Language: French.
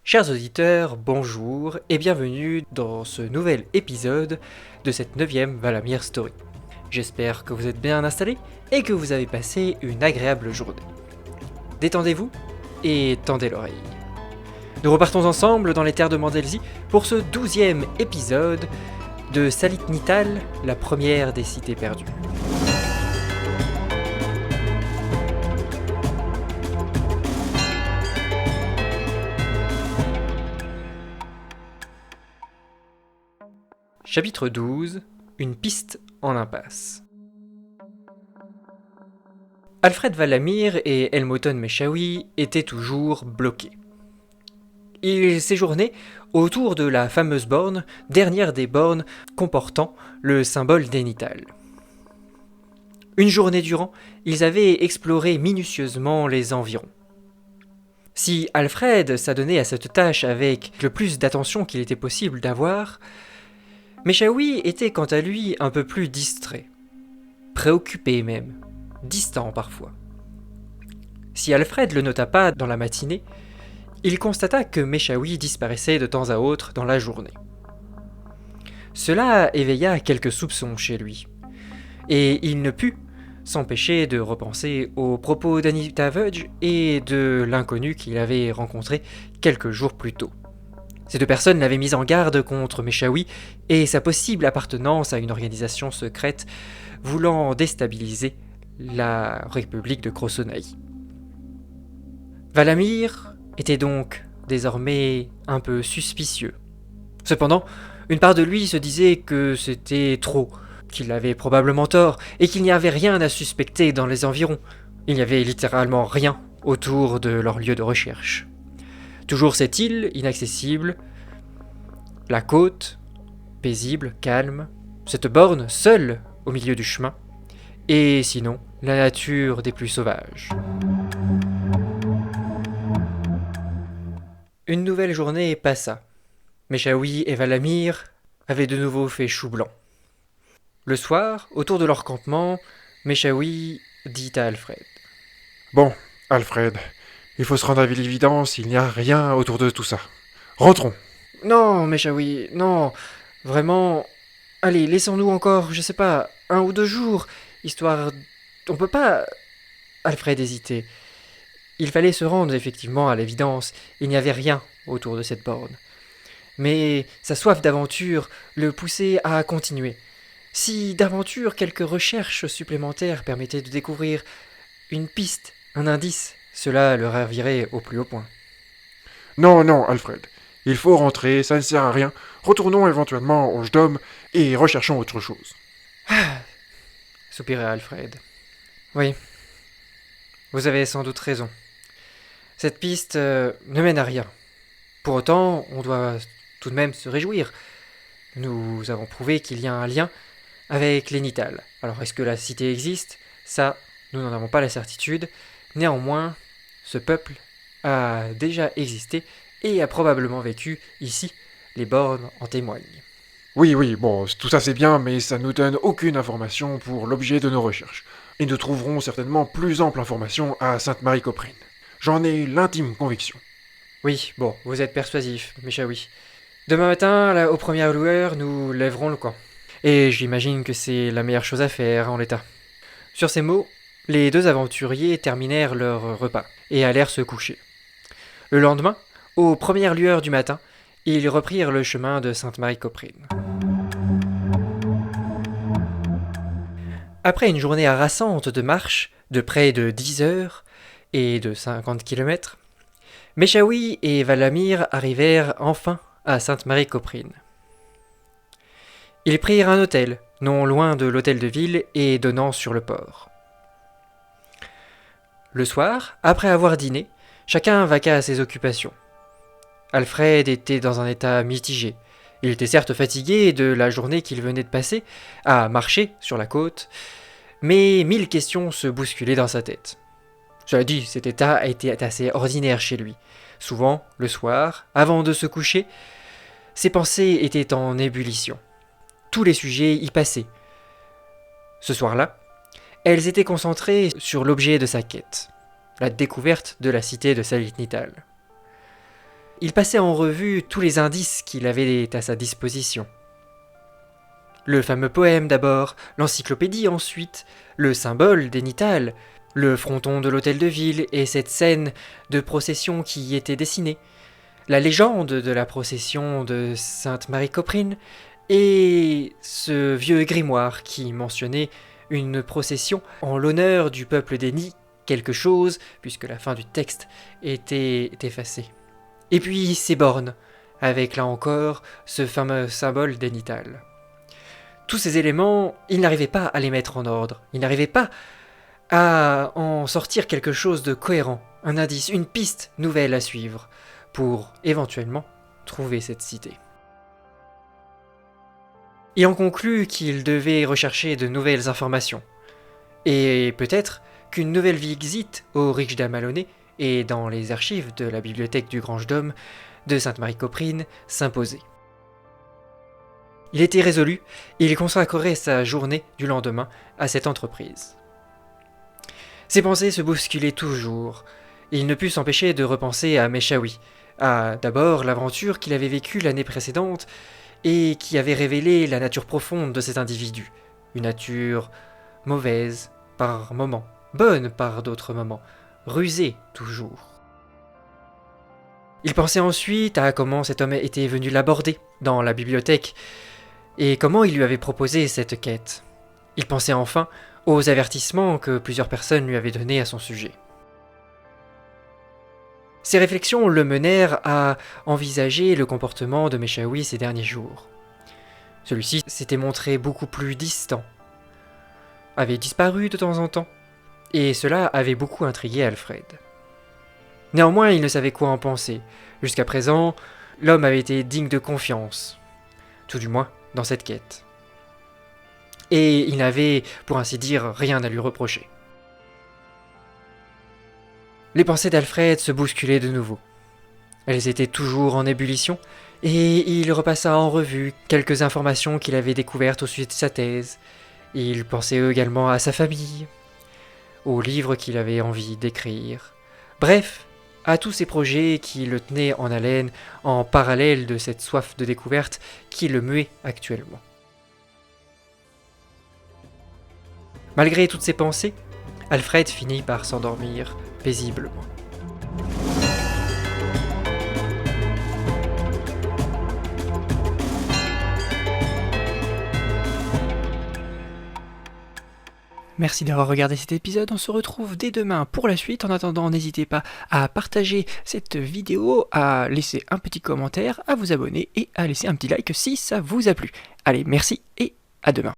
Chers auditeurs, bonjour et bienvenue dans ce nouvel épisode de cette 9e Valamir Story. J'espère que vous êtes bien installés et que vous avez passé une agréable journée. Détendez-vous et tendez l'oreille. Nous repartons ensemble dans les terres de Mandelzi pour ce 12e épisode de Salit Nital, la première des cités perdues. Chapitre 12. Une piste en impasse. Alfred Valamir et Elmoton Meshawi étaient toujours bloqués. Ils séjournaient autour de la fameuse borne, dernière des bornes comportant le symbole d'Enital. Une journée durant, ils avaient exploré minutieusement les environs. Si Alfred s'adonnait à cette tâche avec le plus d'attention qu'il était possible d'avoir, Meshawi était quant à lui un peu plus distrait, préoccupé même, distant parfois. Si Alfred le nota pas dans la matinée, il constata que Meshawi disparaissait de temps à autre dans la journée. Cela éveilla quelques soupçons chez lui, et il ne put s'empêcher de repenser aux propos d'Anita Vudge et de l'inconnu qu'il avait rencontré quelques jours plus tôt. Ces deux personnes l'avaient mis en garde contre Meshawi et sa possible appartenance à une organisation secrète voulant déstabiliser la République de Krosonaï. Valamir était donc désormais un peu suspicieux. Cependant, une part de lui se disait que c'était trop, qu'il avait probablement tort et qu'il n'y avait rien à suspecter dans les environs. Il n'y avait littéralement rien autour de leur lieu de recherche. Toujours cette île inaccessible, la côte, paisible, calme, cette borne seule au milieu du chemin, et sinon, la nature des plus sauvages. Une nouvelle journée passa. Meshawi et Valamir avaient de nouveau fait chou blanc. Le soir, autour de leur campement, Meshawi dit à Alfred. « Bon, Alfred, il faut se rendre à l'évidence, il n'y a rien autour de tout ça. Rentrons. » Non, Meshawi, non, vraiment. Allez, laissons-nous encore, je sais pas, 1 ou 2 jours, histoire. On peut pas. Alfred hésitait. Il fallait se rendre effectivement à l'évidence, il n'y avait rien autour de cette borne. Mais sa soif d'aventure le poussait à continuer. Si d'aventure quelques recherches supplémentaires permettaient de découvrir une piste, un indice, cela le ravirait au plus haut point. Non, Alfred, il faut rentrer, ça ne sert à rien. Retournons éventuellement au Jdom et recherchons autre chose. Ah, soupira Alfred. Oui, vous avez sans doute raison. Cette piste ne mène à rien. Pour autant, on doit tout de même se réjouir. Nous avons prouvé qu'il y a un lien avec l'Enital. Alors, est-ce que la cité existe ? Ça, nous n'en avons pas la certitude. Néanmoins, ce peuple a déjà existé et a probablement vécu ici. Les bornes en témoignent. Oui, bon, tout ça c'est bien, mais ça ne nous donne aucune information pour l'objet de nos recherches. Et nous trouverons certainement plus ample information à Sainte-Marie-Coprine. J'en ai l'intime conviction. Oui, bon, vous êtes persuasif, Meshawi. Demain matin, aux premières lueurs, nous lèverons le camp. Et j'imagine que c'est la meilleure chose à faire en l'état. Sur ces mots, les deux aventuriers terminèrent leur repas et allèrent se coucher. Le lendemain, aux premières lueurs du matin, ils reprirent le chemin de Sainte-Marie-Coprine. Après une journée harassante de marche de près de 10 heures et de 50 km, Meshawi et Valamir arrivèrent enfin à Sainte-Marie-Coprine. Ils prirent un hôtel, non loin de l'hôtel de ville et donnant sur le port. Le soir, après avoir dîné, chacun vaqua à ses occupations. Alfred était dans un état mitigé. Il était certes fatigué de la journée qu'il venait de passer à marcher sur la côte, mais 1000 questions se bousculaient dans sa tête. Cela dit, cet état était assez ordinaire chez lui. Souvent, le soir, avant de se coucher, ses pensées étaient en ébullition. Tous les sujets y passaient. Ce soir-là, elles étaient concentrées sur l'objet de sa quête, la découverte de la cité de Salit Nital. Il passait en revue tous les indices qu'il avait à sa disposition. Le fameux poème d'abord, l'encyclopédie ensuite, le symbole d'Énital, le fronton de l'hôtel de ville et cette scène de procession qui y était dessinée, la légende de la procession de Sainte Marie Coprine et ce vieux grimoire qui mentionnait une procession en l'honneur du peuple d'Éni, quelque chose, puisque la fin du texte était effacée. Et puis ces bornes, avec là encore ce fameux symbole d'Énital. Tous ces éléments, il n'arrivait pas à les mettre en ordre, il n'arrivait pas à en sortir quelque chose de cohérent, un indice, une piste nouvelle à suivre, pour éventuellement trouver cette cité. Il en conclut qu'il devait rechercher de nouvelles informations, et peut-être qu'une nouvelle visite au Rigsdam Allonné et dans les archives de la bibliothèque du Grange-Dôme de Sainte-Marie-Coprine s'imposait. Il était résolu, et il consacrerait sa journée du lendemain à cette entreprise. Ses pensées se bousculaient toujours, et il ne put s'empêcher de repenser à Meshawi, à d'abord l'aventure qu'il avait vécue l'année précédente, et qui avait révélé la nature profonde de cet individu, une nature mauvaise par moments, bonne par d'autres moments, rusée toujours. Il pensait ensuite à comment cet homme était venu l'aborder dans la bibliothèque, et comment il lui avait proposé cette quête. Il pensait enfin aux avertissements que plusieurs personnes lui avaient donnés à son sujet. Ces réflexions le menèrent à envisager le comportement de Meshawi ces derniers jours. Celui-ci s'était montré beaucoup plus distant, avait disparu de temps en temps, et cela avait beaucoup intrigué Alfred. Néanmoins, il ne savait quoi en penser. Jusqu'à présent, l'homme avait été digne de confiance, tout du moins dans cette quête. Et il n'avait, pour ainsi dire, rien à lui reprocher. Les pensées d'Alfred se bousculaient de nouveau. Elles étaient toujours en ébullition, et il repassa en revue quelques informations qu'il avait découvertes au sujet de sa thèse. Il pensait également à sa famille, aux livres qu'il avait envie d'écrire. Bref, à tous ces projets qui le tenaient en haleine en parallèle de cette soif de découverte qui le muait actuellement. Malgré toutes ces pensées, Alfred finit par s'endormir paisiblement. Merci d'avoir regardé cet épisode, on se retrouve dès demain pour la suite. En attendant, n'hésitez pas à partager cette vidéo, à laisser un petit commentaire, à vous abonner et à laisser un petit like si ça vous a plu. Allez, merci et à demain.